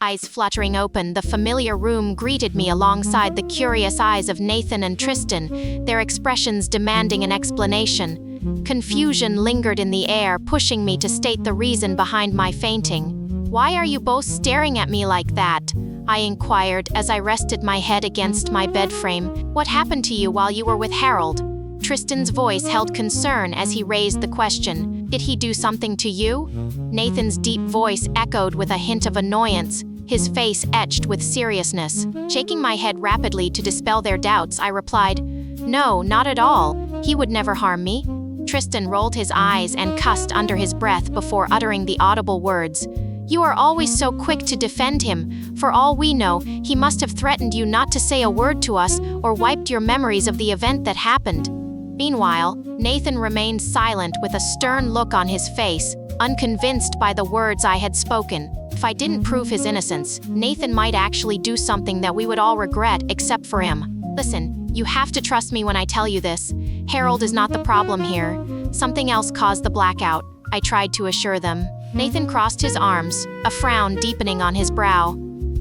Eyes fluttering open, the familiar room greeted me alongside the curious eyes of Nathan and Tristan, their expressions demanding an explanation. Confusion lingered in the air, pushing me to state the reason behind my fainting. "Why are you both staring at me like that?" I inquired as I rested my head against my bed frame. "What happened to you while you were with Harold?" Tristan's voice held concern as he raised the question. "Did he do something to you?" Nathan's deep voice echoed with a hint of annoyance, his face etched with seriousness. Shaking my head rapidly to dispel their doubts, I replied, "No, not at all. He would never harm me." Tristan rolled his eyes and cussed under his breath before uttering the audible words, "You are always so quick to defend him. For all we know, he must have threatened you not to say a word to us or wiped your memories of the event that happened." Meanwhile, Nathan remained silent with a stern look on his face, unconvinced by the words I had spoken. If I didn't prove his innocence, Nathan might actually do something that we would all regret except for him. "Listen, you have to trust me when I tell you this. Harold is not the problem here. Something else caused the blackout," I tried to assure them. Nathan crossed his arms, a frown deepening on his brow.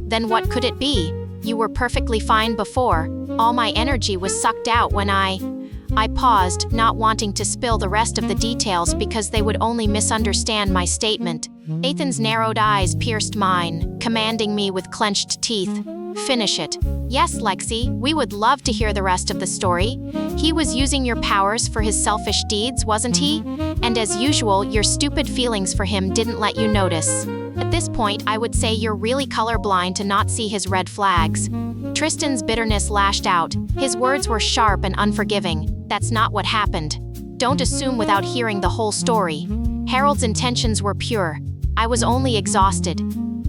"Then what could it be? You were perfectly fine before. All my energy was sucked out when I paused, not wanting to spill the rest of the details because they would only misunderstand my statement. Nathan's narrowed eyes pierced mine, commanding me with clenched teeth, "Finish it." "Yes, Lexi, we would love to hear the rest of the story. He was using your powers for his selfish deeds, wasn't he? And as usual, your stupid feelings for him didn't let you notice. At this point, I would say you're really colorblind to not see his red flags." Tristan's bitterness lashed out. His words were sharp and unforgiving. "That's not what happened. Don't assume without hearing the whole story. Harold's intentions were pure. I was only exhausted."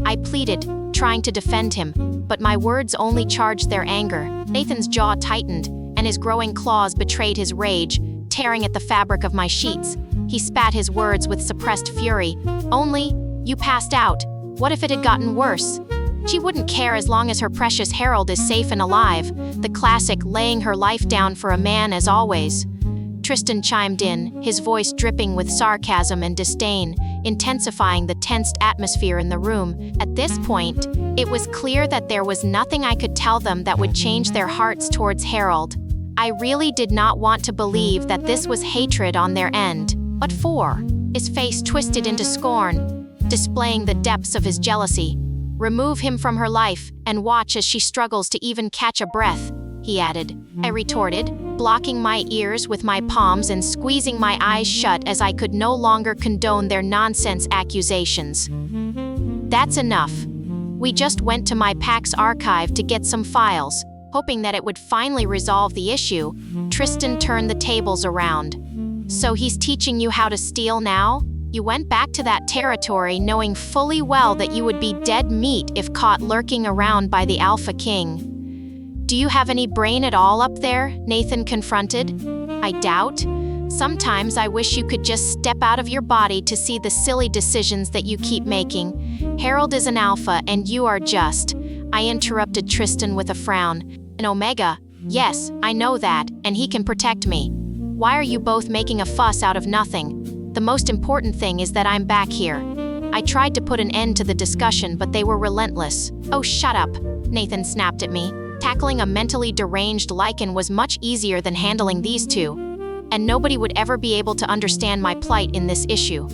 I pleaded, trying to defend him, but my words only charged their anger. Nathan's jaw tightened, and his growing claws betrayed his rage, tearing at the fabric of my sheets. He spat his words with suppressed fury. "Only, you passed out. What if it had gotten worse? She wouldn't care as long as her precious Harold is safe and alive." The classic laying her life down for a man as always. Tristan chimed in, his voice dripping with sarcasm and disdain, intensifying the tensed atmosphere in the room. At this point, it was clear that there was nothing I could tell them that would change their hearts towards Harold. I really did not want to believe that this was hatred on their end. "What for?" His face twisted into scorn, displaying the depths of his jealousy. "Remove him from her life, and watch as she struggles to even catch a breath," he added. I retorted, blocking my ears with my palms and squeezing my eyes shut as I could no longer condone their nonsense accusations. "That's enough. We just went to my PAX archive to get some files, hoping that it would finally resolve the issue." Tristan turned the tables around. "So he's teaching you how to steal now? You went back to that territory knowing fully well that you would be dead meat if caught lurking around by the Alpha King. Do you have any brain at all up there?" Nathan confronted. "I doubt. Sometimes I wish you could just step out of your body to see the silly decisions that you keep making. Harold is an alpha and you are just." I interrupted Tristan with a frown. "An omega. Yes, I know that, and he can protect me. Why are you both making a fuss out of nothing? The most important thing is that I'm back here." I tried to put an end to the discussion, but they were relentless. "Oh, shut up," Nathan snapped at me. Tackling a mentally deranged lichen was much easier than handling these two, and nobody would ever be able to understand my plight in this issue.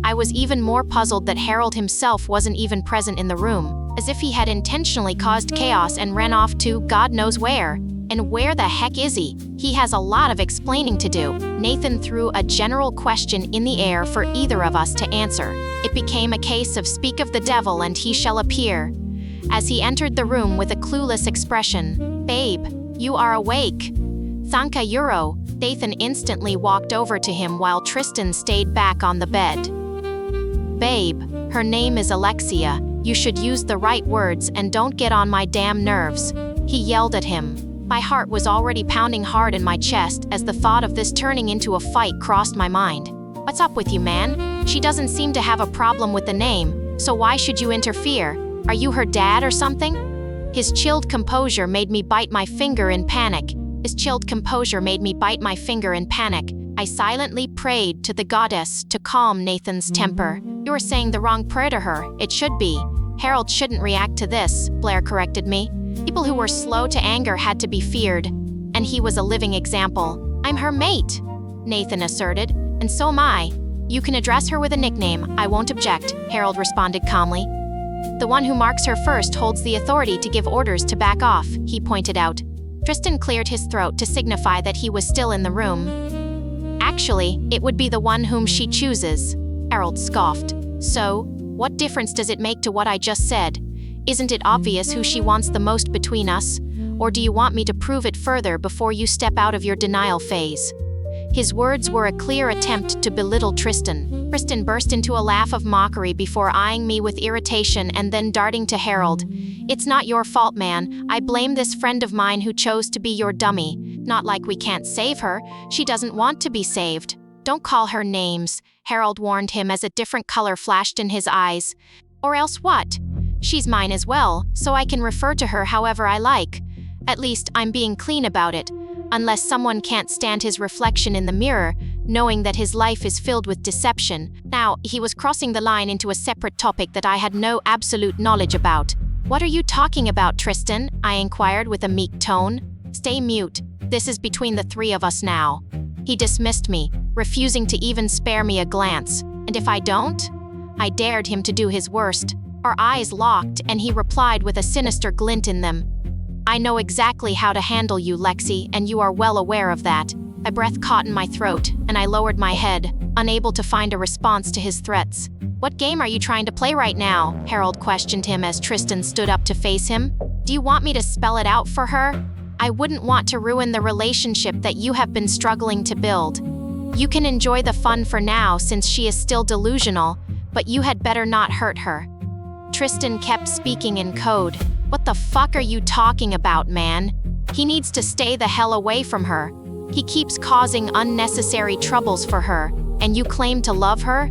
I was even more puzzled that Harold himself wasn't even present in the room, as if he had intentionally caused chaos and ran off to God knows where. And where the heck is he? He has a lot of explaining to do. Nathan threw a general question in the air for either of us to answer. It became a case of speak of the devil and he shall appear. As he entered the room with a clueless expression, "Babe, you are awake." "Thanka euro." Nathan instantly walked over to him while Tristan stayed back on the bed. "Babe, her name is Alexia. You should use the right words and don't get on my damn nerves." He yelled at him. My heart was already pounding hard in my chest as the thought of this turning into a fight crossed my mind. "What's up with you, man? She doesn't seem to have a problem with the name, so why should you interfere? Are you her dad or something?" His chilled composure made me bite my finger in panic. I silently prayed to the goddess to calm Nathan's temper. "You are saying the wrong prayer to her. It should be, Harold shouldn't react to this, Blair corrected me. People who were slow to anger had to be feared, and he was a living example. I'm her mate, Nathan asserted, and so am I. You can address her with a nickname, I won't object, Harold responded calmly. The one who marks her first holds the authority to give orders to back off, he pointed out. Tristan cleared his throat to signify that he was still in the room. Actually, it would be the one whom she chooses, Harold scoffed. So, what difference does it make to what I just said? Isn't it obvious who she wants the most between us? Or do you want me to prove it further before you step out of your denial phase? His words were a clear attempt to belittle Tristan. Tristan burst into a laugh of mockery before eyeing me with irritation and then darting to Harold. It's not your fault, man. I blame this friend of mine who chose to be your dummy. Not like we can't save her. She doesn't want to be saved. Don't call her names, Harold warned him as a different color flashed in his eyes. Or else what? She's mine as well, so I can refer to her however I like. At least I'm being clean about it. Unless someone can't stand his reflection in the mirror, knowing that his life is filled with deception. Now, he was crossing the line into a separate topic that I had no absolute knowledge about. What are you talking about, Tristan? I inquired with a meek tone. Stay mute. This is between the three of us now. He dismissed me, refusing to even spare me a glance. And if I don't? I dared him to do his worst. Our eyes locked, and he replied with a sinister glint in them. I know exactly how to handle you, Lexi, and you are well aware of that. My breath caught in my throat, and I lowered my head, unable to find a response to his threats. What game are you trying to play right now? Harold questioned him as Tristan stood up to face him. Do you want me to spell it out for her? I wouldn't want to ruin the relationship that you have been struggling to build. You can enjoy the fun for now since she is still delusional, but you had better not hurt her. Tristan kept speaking in code. What the fuck are you talking about, man? He needs to stay the hell away from her. He keeps causing unnecessary troubles for her, and you claim to love her?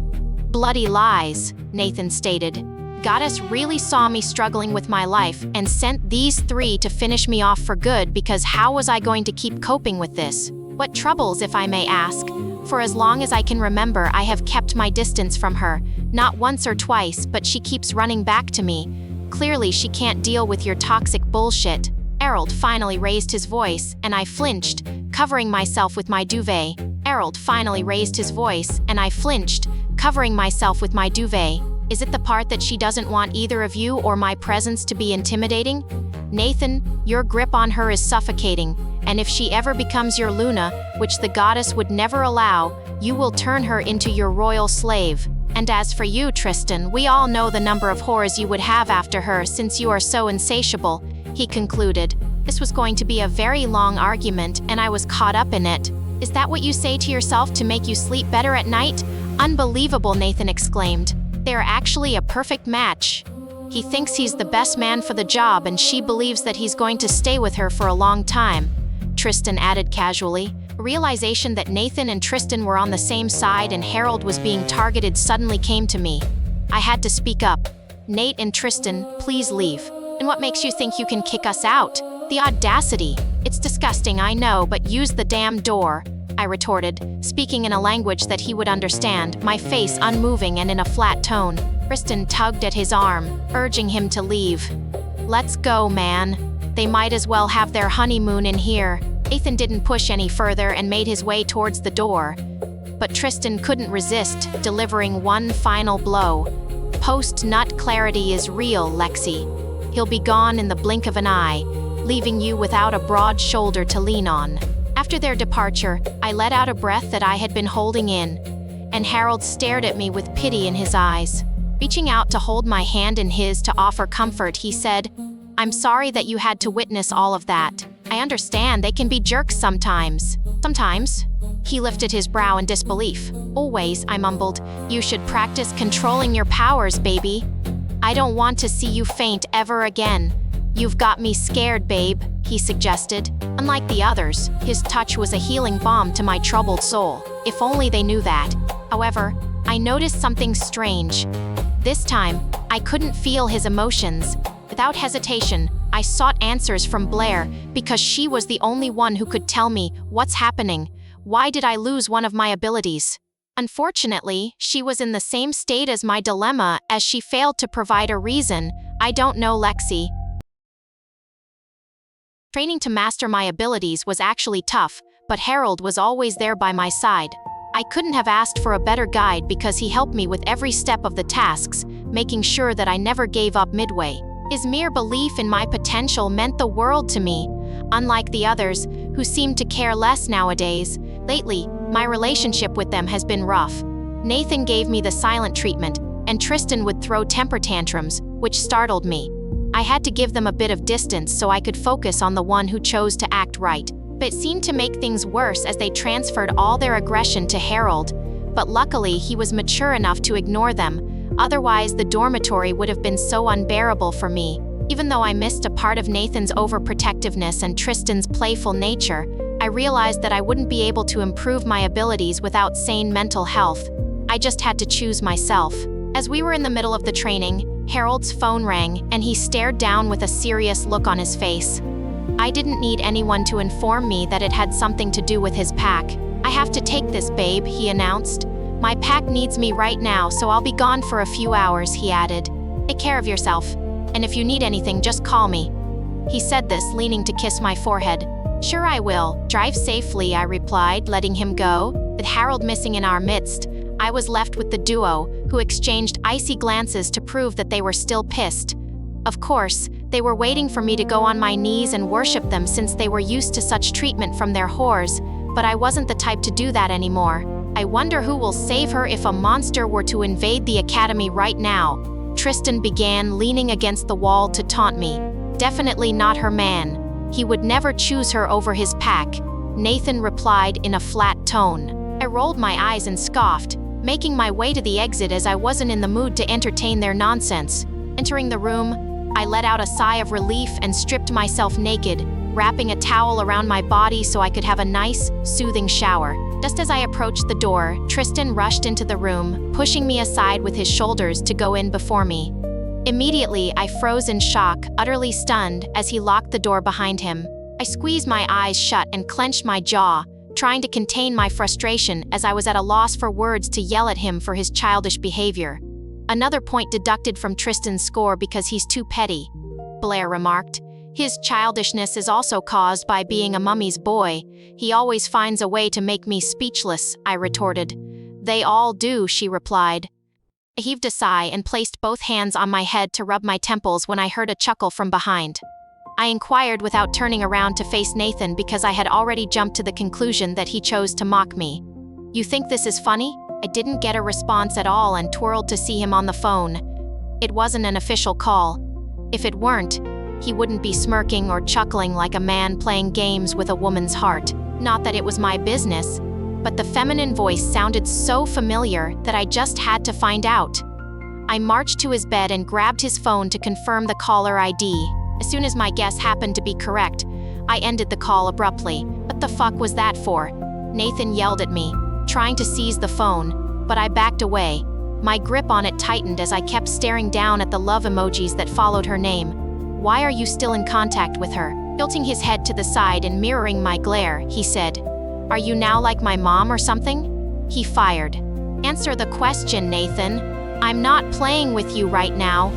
Bloody lies, Nathan stated. Goddess really saw me struggling with my life and sent these three to finish me off for good because how was I going to keep coping with this? What troubles, if I may ask? For as long as I can remember, I have kept my distance from her. Not once or twice, but she keeps running back to me. Clearly, she can't deal with your toxic bullshit. Harold finally raised his voice, and I flinched, covering myself with my duvet. Harold finally raised his voice, and I flinched, covering myself with my duvet. Is it the part that she doesn't want either of you or my presence to be intimidating? Nathan, your grip on her is suffocating, and if she ever becomes your Luna, which the goddess would never allow, you will turn her into your royal slave. And as for you, Tristan, we all know the number of whores you would have after her since you are so insatiable, he concluded. This was going to be a very long argument, and I was caught up in it. Is that what you say to yourself to make you sleep better at night? Unbelievable, Nathan exclaimed. They are actually a perfect match. He thinks he's the best man for the job, and she believes that he's going to stay with her for a long time, Tristan added casually. A realization that Nathan and Tristan were on the same side and Harold was being targeted suddenly came to me. I had to speak up. Nate and Tristan, please leave. And what makes you think you can kick us out? The audacity. It's disgusting, I know, but use the damn door, I retorted, speaking in a language that he would understand, my face unmoving and in a flat tone. Tristan tugged at his arm, urging him to leave. Let's go, man. They might as well have their honeymoon in here. Nathan didn't push any further and made his way towards the door. But Tristan couldn't resist, delivering one final blow. Post-nut clarity is real, Lexi. He'll be gone in the blink of an eye, leaving you without a broad shoulder to lean on. After their departure, I let out a breath that I had been holding in, and Harold stared at me with pity in his eyes. Reaching out to hold my hand in his to offer comfort, he said, I'm sorry that you had to witness all of that. I understand they can be jerks sometimes. Sometimes? He lifted his brow in disbelief. Always, I mumbled. You should practice controlling your powers, baby. I don't want to see you faint ever again. You've got me scared, babe, he suggested. Unlike the others, his touch was a healing balm to my troubled soul. If only they knew that. However, I noticed something strange. This time, I couldn't feel his emotions. Without hesitation, I sought answers from Blair because she was the only one who could tell me what's happening. Why did I lose one of my abilities? Unfortunately, she was in the same state as my dilemma, as she failed to provide a reason. I don't know, Lexi. Training to master my abilities was actually tough, but Harold was always there by my side. I couldn't have asked for a better guide because he helped me with every step of the tasks, making sure that I never gave up midway. His mere belief in my potential meant the world to me, unlike the others, who seem to care less nowadays. Lately, my relationship with them has been rough. Nathan gave me the silent treatment, and Tristan would throw temper tantrums, which startled me. I had to give them a bit of distance so I could focus on the one who chose to act right. But it seemed to make things worse as they transferred all their aggression to Harold. But luckily, he was mature enough to ignore them. Otherwise, the dormitory would have been so unbearable for me. Even though I missed a part of Nathan's overprotectiveness and Tristan's playful nature, I realized that I wouldn't be able to improve my abilities without sane mental health. I just had to choose myself. As we were in the middle of the training, Harold's phone rang, and he stared down with a serious look on his face. I didn't need anyone to inform me that it had something to do with his pack. "I have to take this, babe," he announced. "My pack needs me right now, so I'll be gone for a few hours," he added. "Take care of yourself, and if you need anything, just call me." He said this, leaning to kiss my forehead. "Sure I will. Drive safely," I replied, letting him go. With Harold missing in our midst, I was left with the duo, who exchanged icy glances to prove that they were still pissed. Of course, they were waiting for me to go on my knees and worship them since they were used to such treatment from their whores, but I wasn't the type to do that anymore. I wonder who will save her if a monster were to invade the academy right now. Tristan began, leaning against the wall to taunt me. Definitely not her man. He would never choose her over his pack. Nathan replied in a flat tone. I rolled my eyes and scoffed, making my way to the exit as I wasn't in the mood to entertain their nonsense. Entering the room, I let out a sigh of relief and stripped myself naked, wrapping a towel around my body so I could have a nice, soothing shower. Just as I approached the door, Tristan rushed into the room, pushing me aside with his shoulders to go in before me. Immediately, I froze in shock, utterly stunned, as he locked the door behind him. I squeezed my eyes shut and clenched my jaw, trying to contain my frustration as I was at a loss for words to yell at him for his childish behavior. "Another point deducted from Tristan's score because he's too petty," Blair remarked. "His childishness is also caused by being a mummy's boy. He always finds a way to make me speechless," I retorted. "They all do," she replied. I heaved a sigh and placed both hands on my head to rub my temples when I heard a chuckle from behind. I inquired without turning around to face Nathan because I had already jumped to the conclusion that he chose to mock me. "You think this is funny?" I didn't get a response at all and twirled to see him on the phone. It wasn't an official call. If it weren't, he wouldn't be smirking or chuckling like a man playing games with a woman's heart. Not that it was my business, but the feminine voice sounded so familiar that I just had to find out. I marched to his bed and grabbed his phone to confirm the caller ID. As soon as my guess happened to be correct, I ended the call abruptly. "What the fuck was that for?" Nathan yelled at me, trying to seize the phone, but I backed away. My grip on it tightened as I kept staring down at the love emojis that followed her name. "Why are you still in contact with her?" Tilting his head to the side and mirroring my glare, he said, "Are you now like my mom or something?" He fired. "Answer the question, Nathan. I'm not playing with you right now.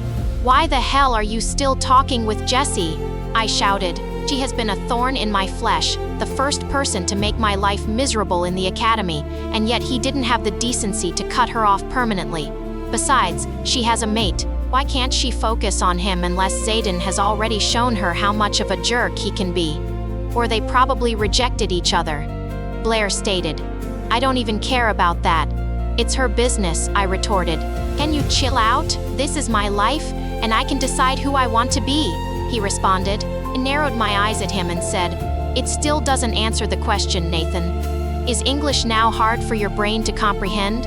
Why the hell are you still talking with Jessie?" I shouted. She has been a thorn in my flesh, the first person to make my life miserable in the academy, and yet he didn't have the decency to cut her off permanently. Besides, she has a mate. Why can't she focus on him unless Zayden has already shown her how much of a jerk he can be? Or they probably rejected each other. Blair stated. "I don't even care about that. It's her business," I retorted. "Can you chill out? This is my life, and I can decide who I want to be," he responded. I narrowed my eyes at him and said, "It still doesn't answer the question, Nathan. Is English now hard for your brain to comprehend?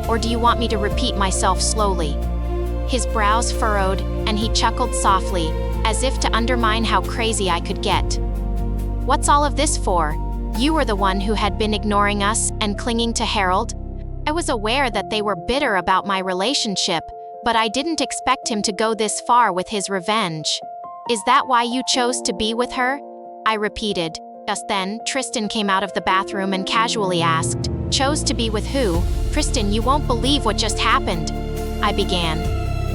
Or do you want me to repeat myself slowly?" His brows furrowed, and he chuckled softly, as if to undermine how crazy I could get. "What's all of this for? You were the one who had been ignoring us and clinging to Harold." I was aware that they were bitter about my relationship, but I didn't expect him to go this far with his revenge. "Is that why you chose to be with her?" I repeated. Just then, Tristan came out of the bathroom and casually asked, Chose to be with who? Tristan, you won't believe what just happened. I began.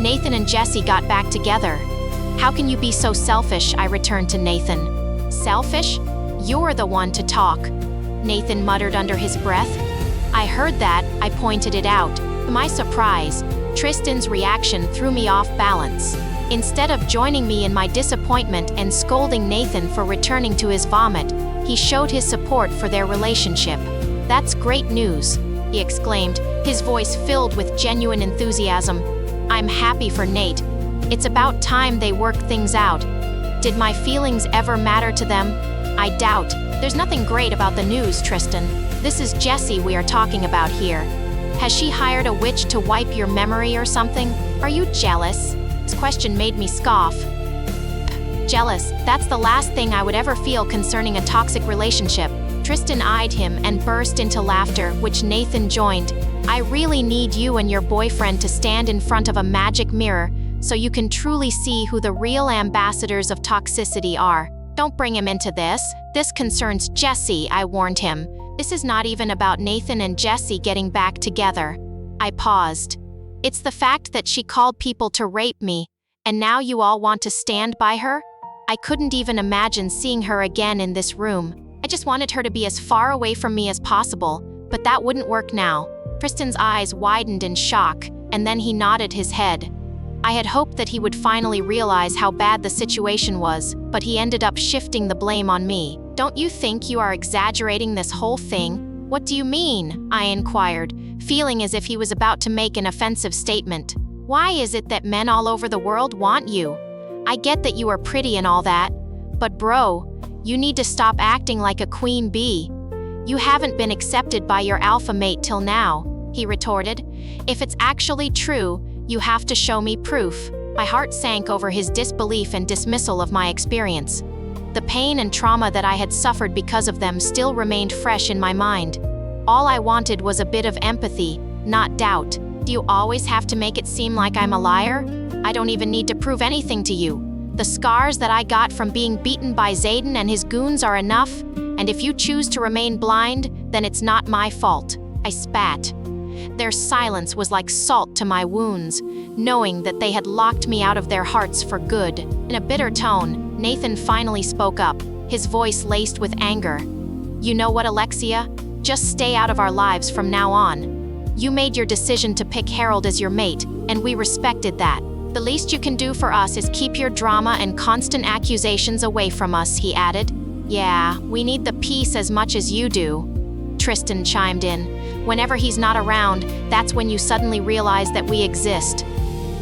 Nathan and Jesse got back together. How can you be so selfish? I returned to Nathan. Selfish? You're the one to talk, Nathan muttered under his breath. I heard that. I pointed it out. To my surprise, Tristan's reaction threw me off balance. Instead of joining me in my disappointment and scolding Nathan for returning to his vomit, he showed his support for their relationship. That's great news, he exclaimed, his voice filled with genuine enthusiasm. I'm happy for Nate. It's about time they work things out. Did my feelings ever matter to them? I doubt. There's nothing great about the news, Tristan. This is Jessie we are talking about here. Has she hired a witch to wipe your memory or something? Are you jealous? This question made me scoff. Jealous, that's the last thing I would ever feel concerning a toxic relationship. Tristan eyed him and burst into laughter, which Nathan joined. I really need you and your boyfriend to stand in front of a magic mirror so you can truly see who the real ambassadors of toxicity are. Don't bring him into this. This concerns Jessie, I warned him. This is not even about Nathan and Jessie getting back together. I paused. It's the fact that she called people to rape me, and now you all want to stand by her? I couldn't even imagine seeing her again in this room. I just wanted her to be as far away from me as possible, but that wouldn't work now. Tristan's eyes widened in shock, and then he nodded his head. I had hoped that he would finally realize how bad the situation was, but he ended up shifting the blame on me. Don't you think you are exaggerating this whole thing? What do you mean? I inquired, feeling as if he was about to make an offensive statement. Why is it that men all over the world want you? I get that you are pretty and all that, but bro, you need to stop acting like a queen bee. You haven't been accepted by your alpha mate till now, he retorted. If it's actually true, you have to show me proof. My heart sank over his disbelief and dismissal of my experience. The pain and trauma that I had suffered because of them still remained fresh in my mind. All I wanted was a bit of empathy, not doubt. Do you always have to make it seem like I'm a liar? I don't even need to prove anything to you. The scars that I got from being beaten by Zayden and his goons are enough, and if you choose to remain blind, then it's not my fault. I spat. Their silence was like salt to my wounds, knowing that they had locked me out of their hearts for good. In a bitter tone, Nathan finally spoke up, his voice laced with anger. You know what, Alexia? Just stay out of our lives from now on. You made your decision to pick Harold as your mate, and we respected that. The least you can do for us is keep your drama and constant accusations away from us, he added. Yeah, we need the peace as much as you do, Tristan chimed in. Whenever he's not around, that's when you suddenly realize that we exist.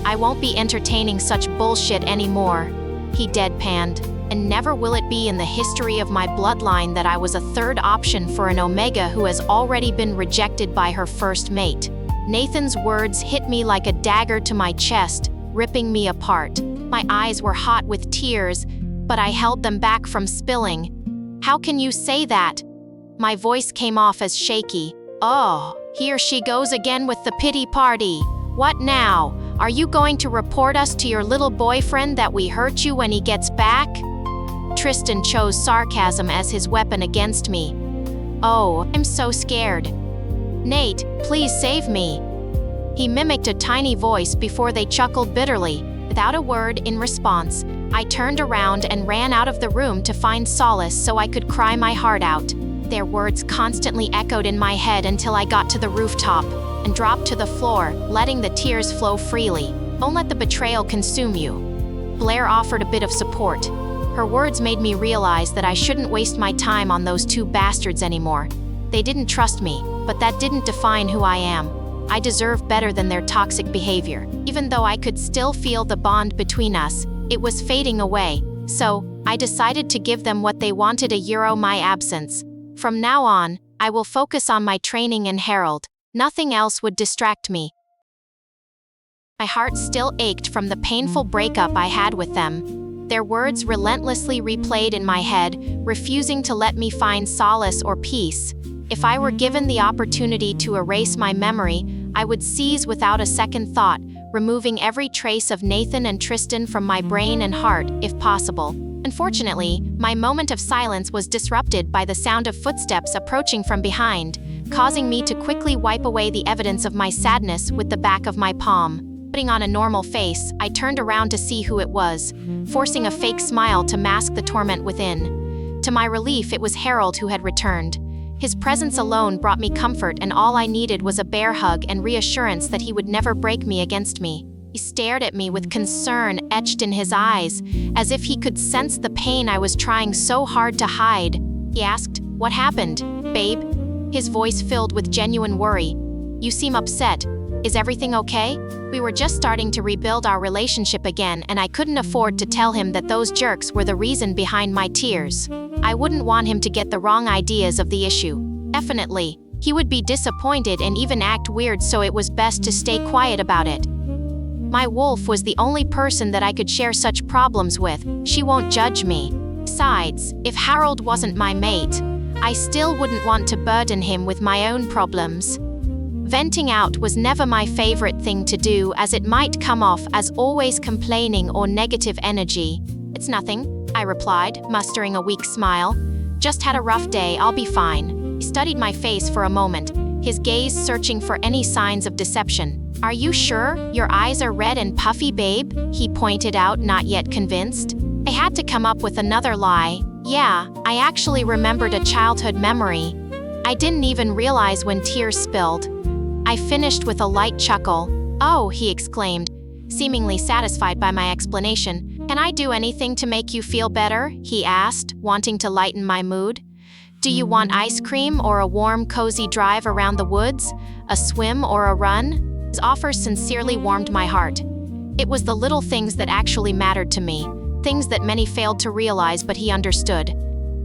I won't be entertaining such bullshit anymore, he deadpanned. And never will it be in the history of my bloodline that I was a third option for an Omega who has already been rejected by her first mate. Nathan's words hit me like a dagger to my chest, ripping me apart. My eyes were hot with tears, but I held them back from spilling. How can you say that? My voice came off as shaky. Oh, here she goes again with the pity party. What now? Are you going to report us to your little boyfriend that we hurt you when he gets back? Tristan chose sarcasm as his weapon against me. Oh, I'm so scared. Nate, please save me. He mimicked a tiny voice before they chuckled bitterly. Without a word in response, I turned around and ran out of the room to find solace so I could cry my heart out. Their words constantly echoed in my head until I got to the rooftop and dropped to the floor, letting the tears flow freely. Don't let the betrayal consume you. Blair offered a bit of support. Her words made me realize that I shouldn't waste my time on those two bastards anymore. They didn't trust me, but that didn't define who I am. I deserve better than their toxic behavior. Even though I could still feel the bond between us, it was fading away. So, I decided to give them what they wanted my absence. From now on, I will focus on my training in Harold. Nothing else would distract me. My heart still ached from the painful breakup I had with them. Their words relentlessly replayed in my head, refusing to let me find solace or peace. If I were given the opportunity to erase my memory, I would seize without a second thought, removing every trace of Nathan and Tristan from my brain and heart, if possible. Unfortunately, my moment of silence was disrupted by the sound of footsteps approaching from behind. causing me to quickly wipe away the evidence of my sadness with the back of my palm. Putting on a normal face, I turned around to see who it was, forcing a fake smile to mask the torment within. To my relief, it was Harold who had returned. His presence alone brought me comfort, and all I needed was a bear hug and reassurance that he would never break me against me. He stared at me with concern etched in his eyes, as if he could sense the pain I was trying so hard to hide. He asked, "What happened, babe?" His voice filled with genuine worry. "You seem upset. Is everything okay?" We were just starting to rebuild our relationship again, and I couldn't afford to tell him that those jerks were the reason behind my tears. I wouldn't want him to get the wrong ideas of the issue. Definitely. He would be disappointed and even act weird, so it was best to stay quiet about it. My wolf was the only person that I could share such problems with. She won't judge me. Besides, if Harold wasn't my mate, I still wouldn't want to burden him with my own problems. Venting out was never my favorite thing to do, as it might come off as always complaining or negative energy. "It's nothing," I replied, mustering a weak smile. "Just had a rough day, I'll be fine." He studied my face for a moment, his gaze searching for any signs of deception. "Are you sure? Your eyes are red and puffy, babe?" he pointed out, not yet convinced. I had to come up with another lie. "Yeah, I actually remembered a childhood memory. I didn't even realize when tears spilled." I finished with a light chuckle. "Oh," he exclaimed, seemingly satisfied by my explanation. "Can I do anything to make you feel better?" he asked, wanting to lighten my mood. "Do you want ice cream or a warm, cozy drive around the woods? A swim or a run?" His offer sincerely warmed my heart. It was the little things that actually mattered to me, things that many failed to realize, but he understood.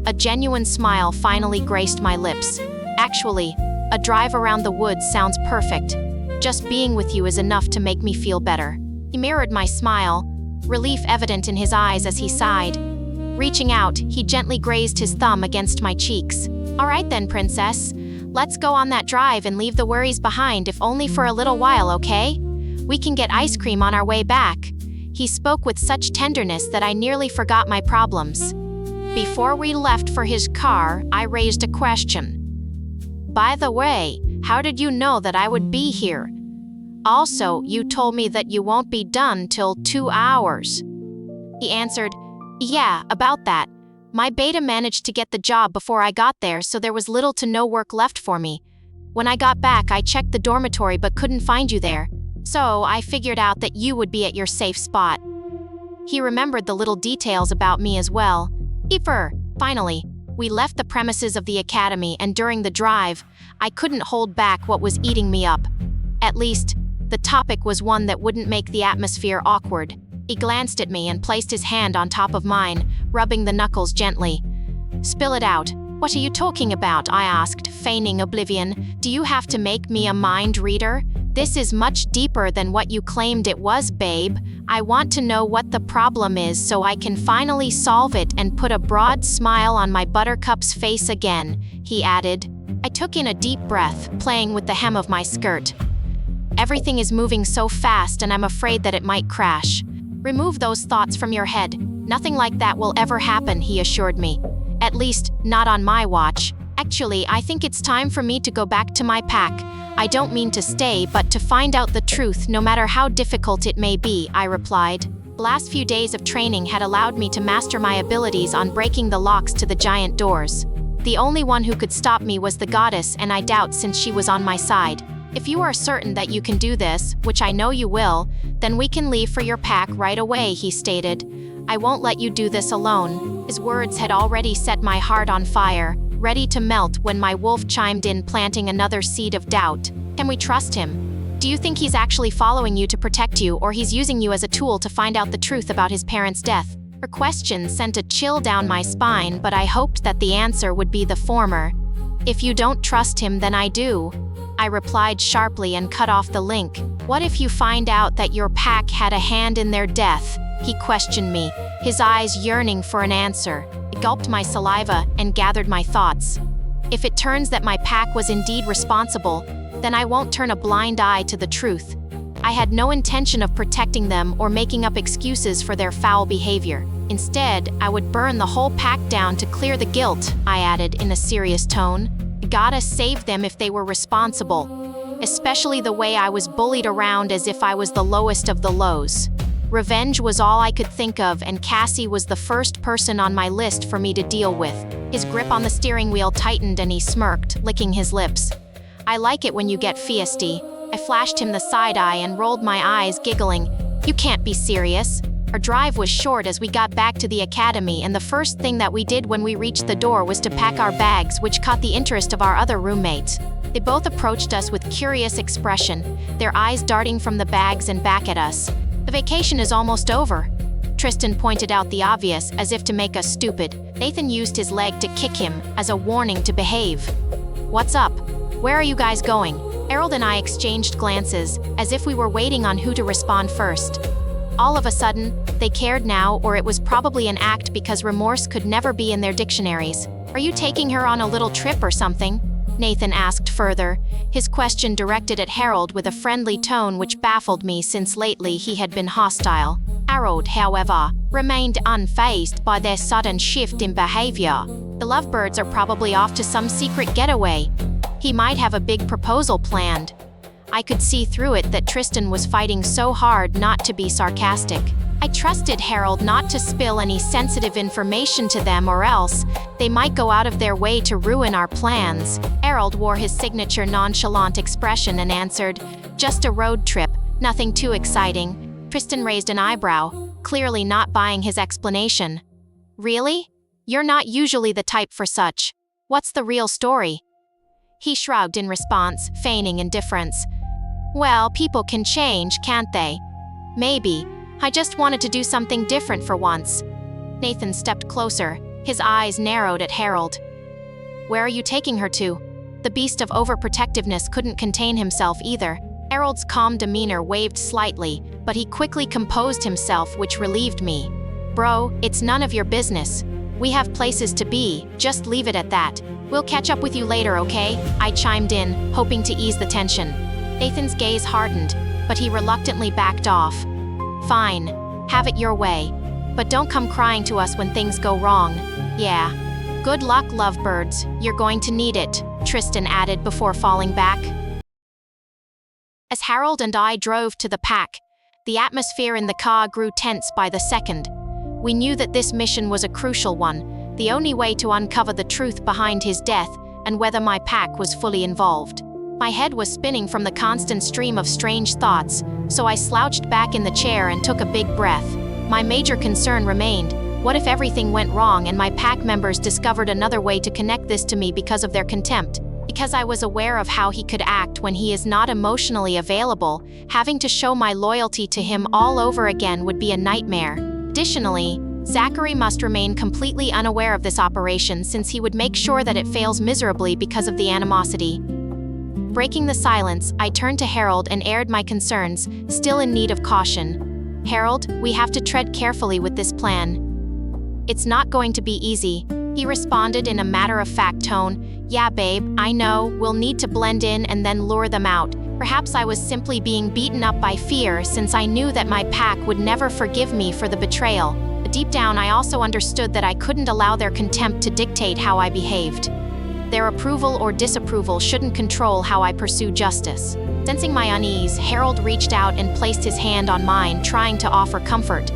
A genuine smile finally graced my lips. "Actually, a drive around the woods sounds perfect. Just being with you is enough to make me feel better." He mirrored my smile, relief evident in his eyes as he sighed. Reaching out, he gently grazed his thumb against my cheeks. "All right then, princess. Let's go on that drive and leave the worries behind, if only for a little while, okay? We can get ice cream on our way back." He spoke with such tenderness that I nearly forgot my problems. Before we left for his car, I raised a question. "By the way, how did you know that I would be here? Also, you told me that you won't be done till 2 hours. He answered, "Yeah, about that. My beta managed to get the job before I got there, so there was little to no work left for me. When I got back, I checked the dormitory but couldn't find you there. So I figured out that you would be at your safe spot." He remembered the little details about me as well. Finally, we left the premises of the academy, and during the drive, I couldn't hold back what was eating me up. At least, the topic was one that wouldn't make the atmosphere awkward. He glanced at me and placed his hand on top of mine, rubbing the knuckles gently. "Spill it out. What are you talking about?" I asked, feigning oblivion. "Do you have to make me a mind reader? This is much deeper than what you claimed it was, babe. I want to know what the problem is so I can finally solve it and put a broad smile on my buttercup's face again," he added. I took in a deep breath, playing with the hem of my skirt. "Everything is moving so fast, and I'm afraid that it might crash. Remove those thoughts from your head. Nothing like that will ever happen," he assured me. "At least, not on my watch. Actually, I think it's time for me to go back to my pack. I don't mean to stay, but to find out the truth, no matter how difficult it may be," I replied. The last few days of training had allowed me to master my abilities on breaking the locks to the giant doors. The only one who could stop me was the goddess, and I doubt since she was on my side. "If you are certain that you can do this, which I know you will, then we can leave for your pack right away," he stated. "I won't let you do this alone." His words had already set my heart on fire, ready to melt when my wolf chimed in, planting another seed of doubt. "Can we trust him? Do you think he's actually following you to protect you, or he's using you as a tool to find out the truth about his parents' death?" Her question sent a chill down my spine, but I hoped that the answer would be the former. "If you don't trust him, then I do," I replied sharply and cut off the link. "What if you find out that your pack had a hand in their death?" he questioned me, his eyes yearning for an answer. I gulped my saliva and gathered my thoughts. If it turns that my pack was indeed responsible, then I won't turn a blind eye to the truth. I had no intention of protecting them or making up excuses for their foul behavior. Instead, I would burn the whole pack down to clear the guilt, I added in a serious tone. Gotta save them if they were responsible. Especially the way I was bullied around as if I was the lowest of the lows. Revenge was all I could think of, and Cassie was the first person on my list for me to deal with. His grip on the steering wheel tightened and he smirked, licking his lips. I like it when you get feisty. I flashed him the side eye and rolled my eyes, giggling. You can't be serious. Our drive was short as we got back to the academy, and the first thing that we did when we reached the door was to pack our bags, which caught the interest of our other roommates. They both approached us with curious expression, their eyes darting from the bags and back at us. The vacation is almost over. Tristan pointed out the obvious, as if to make us stupid. Nathan used his leg to kick him, as a warning to behave. What's up? Where are you guys going? Harold and I exchanged glances, as if we were waiting on who to respond first. All of a sudden, they cared now, or it was probably an act because remorse could never be in their dictionaries. Are you taking her on a little trip or something? Nathan asked further, his question directed at Harold with a friendly tone which baffled me since lately he had been hostile. Harold, however, remained unfazed by their sudden shift in behavior. The lovebirds are probably off to some secret getaway. He might have a big proposal planned. I could see through it that Tristan was fighting so hard not to be sarcastic. I trusted Harold not to spill any sensitive information to them, or else they might go out of their way to ruin our plans. Harold wore his signature nonchalant expression and answered, "Just a road trip, nothing too exciting." Tristan raised an eyebrow, clearly not buying his explanation. Really? You're not usually the type for such. What's the real story? He shrugged in response, feigning indifference. Well, people can change, can't they? Maybe. I just wanted to do something different for once. Nathan stepped closer, his eyes narrowed at Harold. Where are you taking her to? The beast of overprotectiveness couldn't contain himself either. Harold's calm demeanor waved slightly, but he quickly composed himself, which relieved me. Bro, it's none of your business. We have places to be, just leave it at that. We'll catch up with you later, okay? I chimed in, hoping to ease the tension. Nathan's gaze hardened, but he reluctantly backed off. Fine, have it your way. But don't come crying to us when things go wrong. Yeah. Good luck, lovebirds. You're going to need it, Tristan added before falling back. As Harold and I drove to the pack, the atmosphere in the car grew tense by the second. We knew that this mission was a crucial one, the only way to uncover the truth behind his death and whether my pack was fully involved. My head was spinning from the constant stream of strange thoughts, so I slouched back in the chair and took a big breath. My major concern remained: what if everything went wrong and my pack members discovered another way to connect this to me because of their contempt? Because I was aware of how he could act when he is not emotionally available, having to show my loyalty to him all over again would be a nightmare. Additionally, Zachary must remain completely unaware of this operation, since he would make sure that it fails miserably because of the animosity. Breaking the silence, I turned to Harold and aired my concerns, still in need of caution. Harold, we have to tread carefully with this plan. It's not going to be easy, he responded in a matter-of-fact tone. Yeah, babe, I know, we'll need to blend in and then lure them out. Perhaps I was simply being beaten up by fear, since I knew that my pack would never forgive me for the betrayal. But deep down, I also understood that I couldn't allow their contempt to dictate how I behaved. Their approval or disapproval shouldn't control how I pursue justice. Sensing my unease, Harold reached out and placed his hand on mine, trying to offer comfort.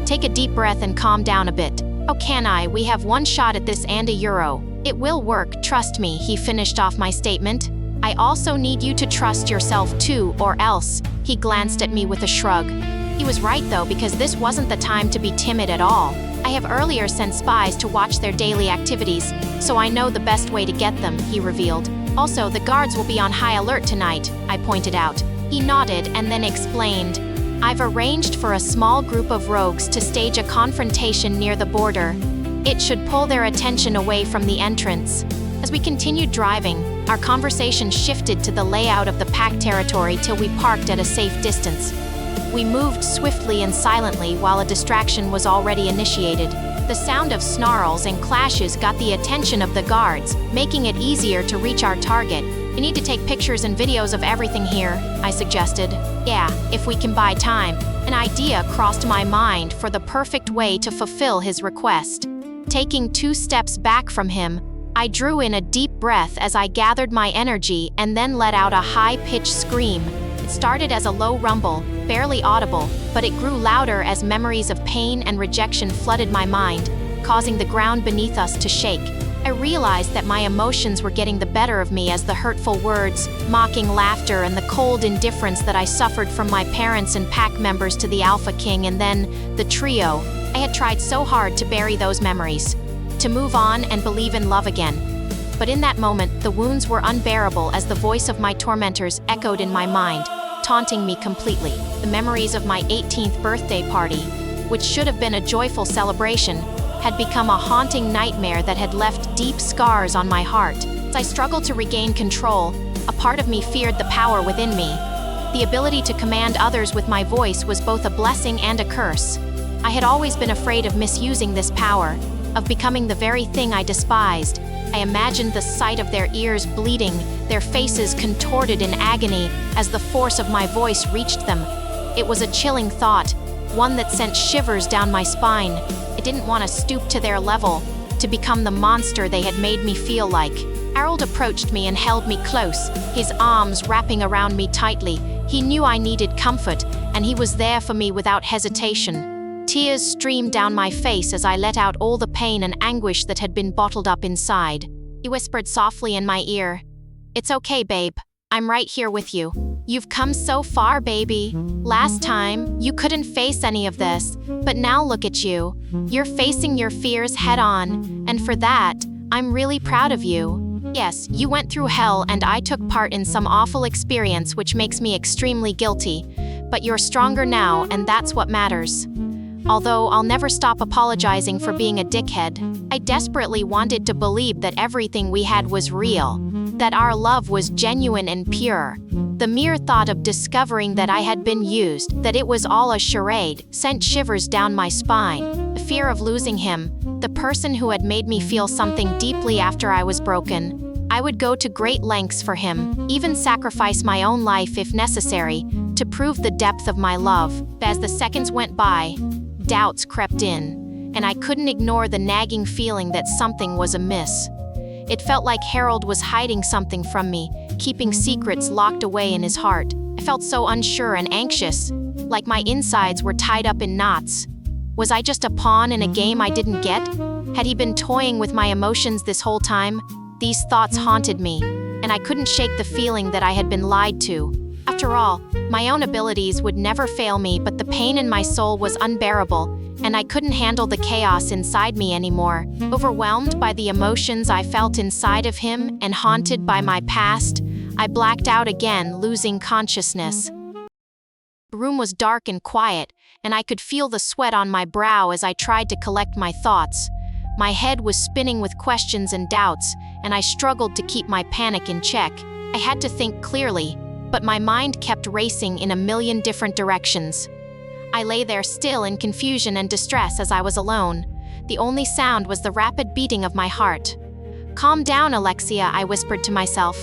Take a deep breath and calm down a bit. How can I? We have one shot at this and €1. It will work, trust me, he finished off my statement. I also need you to trust yourself too, or else. He glanced at me with a shrug. He was right though, because this wasn't the time to be timid at all. I have earlier sent spies to watch their daily activities, so I know the best way to get them, he revealed. Also, the guards will be on high alert tonight, I pointed out. He nodded and then explained. I've arranged for a small group of rogues to stage a confrontation near the border. It should pull their attention away from the entrance. As we continued driving, our conversation shifted to the layout of the pack territory till we parked at a safe distance. We moved swiftly and silently while a distraction was already initiated. The sound of snarls and clashes got the attention of the guards, making it easier to reach our target. We need to take pictures and videos of everything here, I suggested. Yeah, if we can buy time. An idea crossed my mind for the perfect way to fulfill his request. Taking 2 steps back from him, I drew in a deep breath as I gathered my energy and then let out a high-pitched scream. It started as a low rumble, barely audible, but it grew louder as memories of pain and rejection flooded my mind, causing the ground beneath us to shake. I realized that my emotions were getting the better of me as the hurtful words, mocking laughter, and the cold indifference that I suffered from my parents and pack members to the Alpha King and then the trio. I had tried so hard to bury those memories, to move on and believe in love again. But in that moment, the wounds were unbearable as the voice of my tormentors echoed in my mind, taunting me completely. The memories of my 18th birthday party, which should have been a joyful celebration, had become a haunting nightmare that had left deep scars on my heart. As I struggled to regain control, a part of me feared the power within me. The ability to command others with my voice was both a blessing and a curse. I had always been afraid of misusing this power, of becoming the very thing I despised. I imagined the sight of their ears bleeding, their faces contorted in agony as the force of my voice reached them. It was a chilling thought, one that sent shivers down my spine. I didn't want to stoop to their level, to become the monster they had made me feel like. Harold approached me and held me close, his arms wrapping around me tightly. He knew I needed comfort, and he was there for me without hesitation. Tears streamed down my face as I let out all the pain and anguish that had been bottled up inside. He whispered softly in my ear, "It's okay, babe. I'm right here with you. You've come so far, baby. Last time, you couldn't face any of this, but now look at you. You're facing your fears head on, and for that, I'm really proud of you. Yes, you went through hell and I took part in some awful experience which makes me extremely guilty, but you're stronger now and that's what matters." Although I'll never stop apologizing for being a dickhead, I desperately wanted to believe that everything we had was real, that our love was genuine and pure. The mere thought of discovering that I had been used, that it was all a charade, sent shivers down my spine. The fear of losing him, the person who had made me feel something deeply after I was broken. I would go to great lengths for him, even sacrifice my own life if necessary, to prove the depth of my love. As the seconds went by, doubts crept in, and I couldn't ignore the nagging feeling that something was amiss. It felt like Harold was hiding something from me, keeping secrets locked away in his heart. I felt so unsure and anxious, like my insides were tied up in knots. Was I just a pawn in a game I didn't get? Had he been toying with my emotions this whole time? These thoughts haunted me, and I couldn't shake the feeling that I had been lied to. After all, my own abilities would never fail me, but the pain in my soul was unbearable, and I couldn't handle the chaos inside me anymore. Overwhelmed by the emotions I felt inside of him and haunted by my past, I blacked out again, losing consciousness. The room was dark and quiet, and I could feel the sweat on my brow as I tried to collect my thoughts. My head was spinning with questions and doubts, and I struggled to keep my panic in check. I had to think clearly, but my mind kept racing in a million different directions. I lay there still in confusion and distress as I was alone. The only sound was the rapid beating of my heart. "Calm down, Alexia," I whispered to myself.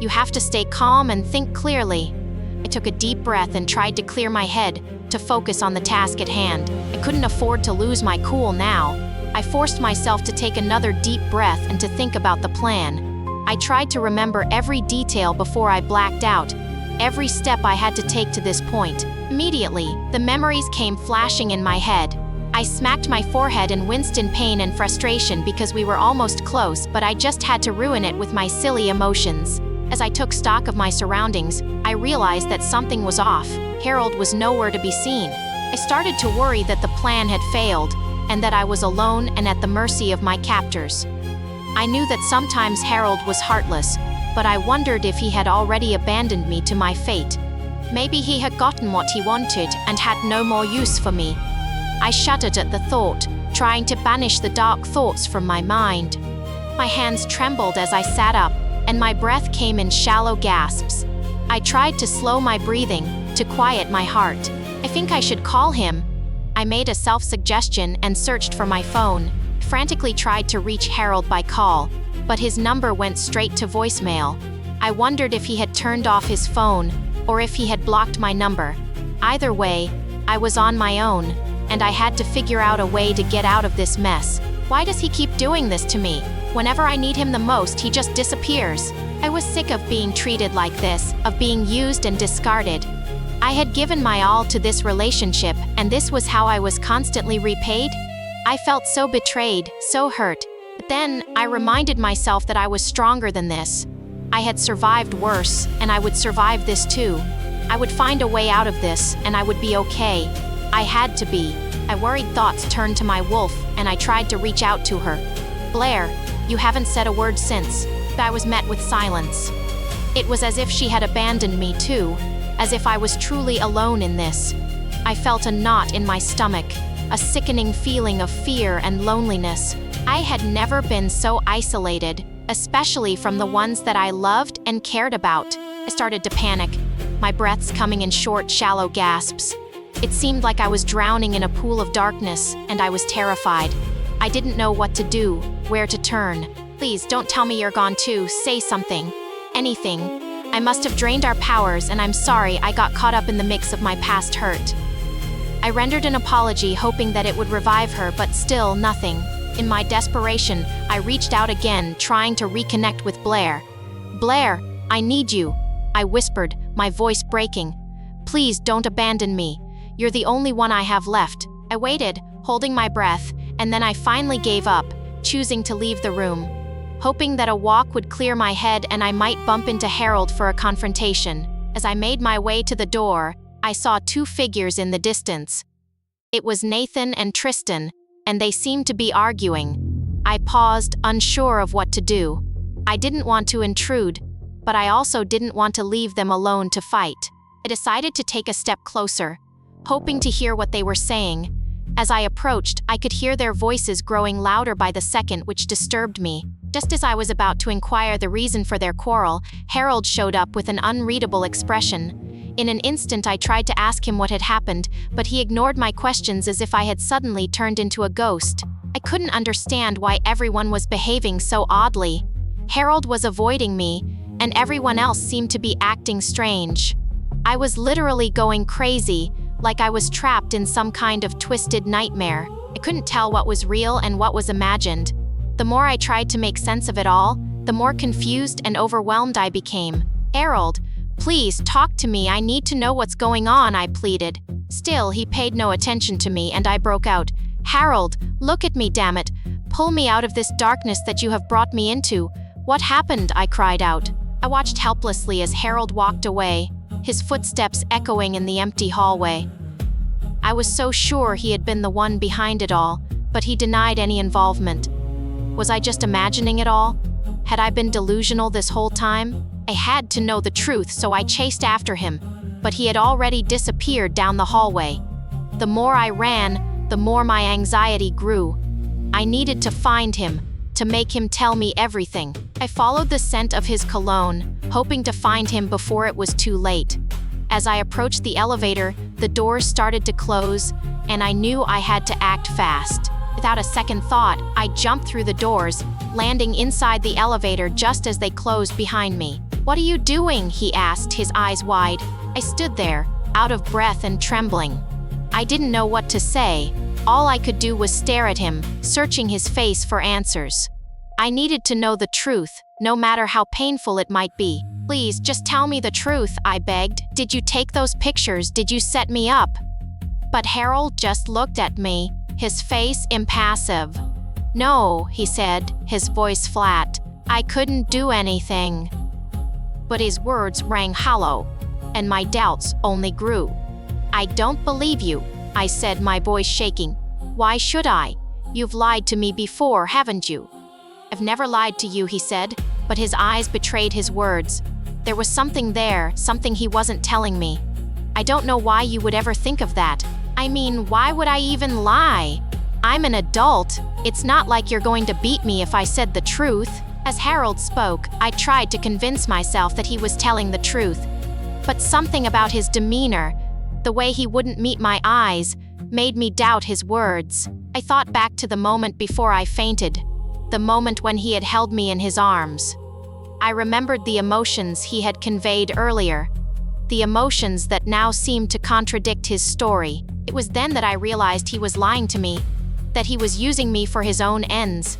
"You have to stay calm and think clearly." I took a deep breath and tried to clear my head, to focus on the task at hand. I couldn't afford to lose my cool now. I forced myself to take another deep breath and to think about the plan. I tried to remember every detail before I blacked out, every step I had to take to this point. Immediately, the memories came flashing in my head. I smacked my forehead and winced in pain and frustration because we were almost close, but I just had to ruin it with my silly emotions. As I took stock of my surroundings, I realized that something was off. Harold was nowhere to be seen. I started to worry that the plan had failed, and that I was alone and at the mercy of my captors. I knew that sometimes Harold was heartless, but I wondered if he had already abandoned me to my fate. Maybe he had gotten what he wanted and had no more use for me. I shuddered at the thought, trying to banish the dark thoughts from my mind. My hands trembled as I sat up, and my breath came in shallow gasps. I tried to slow my breathing, to quiet my heart. I think I should call him. I made a self-suggestion and searched for my phone. Frantically tried to reach Harold by call, but his number went straight to voicemail. I wondered if he had turned off his phone, or if he had blocked my number. Either way, I was on my own, and I had to figure out a way to get out of this mess. Why does he keep doing this to me? Whenever I need him the most, he just disappears. I was sick of being treated like this, of being used and discarded. I had given my all to this relationship, and this was how I was constantly repaid? I felt so betrayed, so hurt. But then, I reminded myself that I was stronger than this. I had survived worse, and I would survive this too. I would find a way out of this, and I would be okay. I had to be. I worried thoughts turned to my wolf, and I tried to reach out to her. Blair, you haven't said a word since. I was met with silence. It was as if she had abandoned me too, as if I was truly alone in this. I felt a knot in my stomach, a sickening feeling of fear and loneliness. I had never been so isolated, especially from the ones that I loved and cared about. I started to panic, my breaths coming in short, shallow gasps. It seemed like I was drowning in a pool of darkness, and I was terrified. I didn't know what to do, where to turn. Please, don't tell me you're gone too. Say something. Anything. I must have drained our powers, and I'm sorry I got caught up in the mix of my past hurt. I rendered an apology, hoping that it would revive her, but still nothing. In my desperation, I reached out again, trying to reconnect with Blair. Blair, I need you, I whispered, my voice breaking. Please don't abandon me. You're the only one I have left. I waited, holding my breath, and then I finally gave up, choosing to leave the room, hoping that a walk would clear my head and I might bump into Harold for a confrontation. As I made my way to the door, I saw two figures in the distance. It was Nathan and Tristan, and they seemed to be arguing. I paused, unsure of what to do. I didn't want to intrude, but I also didn't want to leave them alone to fight. I decided to take a step closer, hoping to hear what they were saying. As I approached, I could hear their voices growing louder by the second, which disturbed me. Just as I was about to inquire the reason for their quarrel, Harold showed up with an unreadable expression. In an instant, I tried to ask him what had happened, but he ignored my questions as if I had suddenly turned into a ghost. I couldn't understand why everyone was behaving so oddly. Harold was avoiding me, and everyone else seemed to be acting strange. I was literally going crazy, like I was trapped in some kind of twisted nightmare. I couldn't tell what was real and what was imagined. The more I tried to make sense of it all, the more confused and overwhelmed I became. Harold, please talk to me. I need to know what's going on, I pleaded. Still, he paid no attention to me, and I broke out. Harold, look at me, damn it. Pull me out of this darkness that you have brought me into. What happened? I cried out. I watched helplessly as Harold walked away, his footsteps echoing in the empty hallway. I was so sure he had been the one behind it all, but he denied any involvement. Was I just imagining it all? Had I been delusional this whole time? I had to know the truth, so I chased after him, but he had already disappeared down the hallway. The more I ran, the more my anxiety grew. I needed to find him, to make him tell me everything. I followed the scent of his cologne, hoping to find him before it was too late. As I approached the elevator, the doors started to close, and I knew I had to act fast. Without a second thought, I jumped through the doors, landing inside the elevator just as they closed behind me. "What are you doing?" he asked, his eyes wide. I stood there, out of breath and trembling. I didn't know what to say. All I could do was stare at him, searching his face for answers. I needed to know the truth, no matter how painful it might be. "Please, just tell me the truth," I begged. "Did you take those pictures? Did you set me up?" But Harold just looked at me, his face impassive. "No," he said, his voice flat. "I couldn't do anything." But his words rang hollow, and my doubts only grew. "I don't believe you," I said, my voice shaking. "Why should I? You've lied to me before, haven't you?" "I've never lied to you," he said, but his eyes betrayed his words. There was something there, something he wasn't telling me. "I don't know why you would ever think of that. I mean, why would I even lie? I'm an adult. It's not like you're going to beat me if I said the truth." As Harold spoke, I tried to convince myself that he was telling the truth. But something about his demeanor, the way he wouldn't meet my eyes, made me doubt his words. I thought back to the moment before I fainted, the moment when he had held me in his arms. I remembered the emotions he had conveyed earlier, the emotions that now seemed to contradict his story. It was then that I realized he was lying to me, that he was using me for his own ends.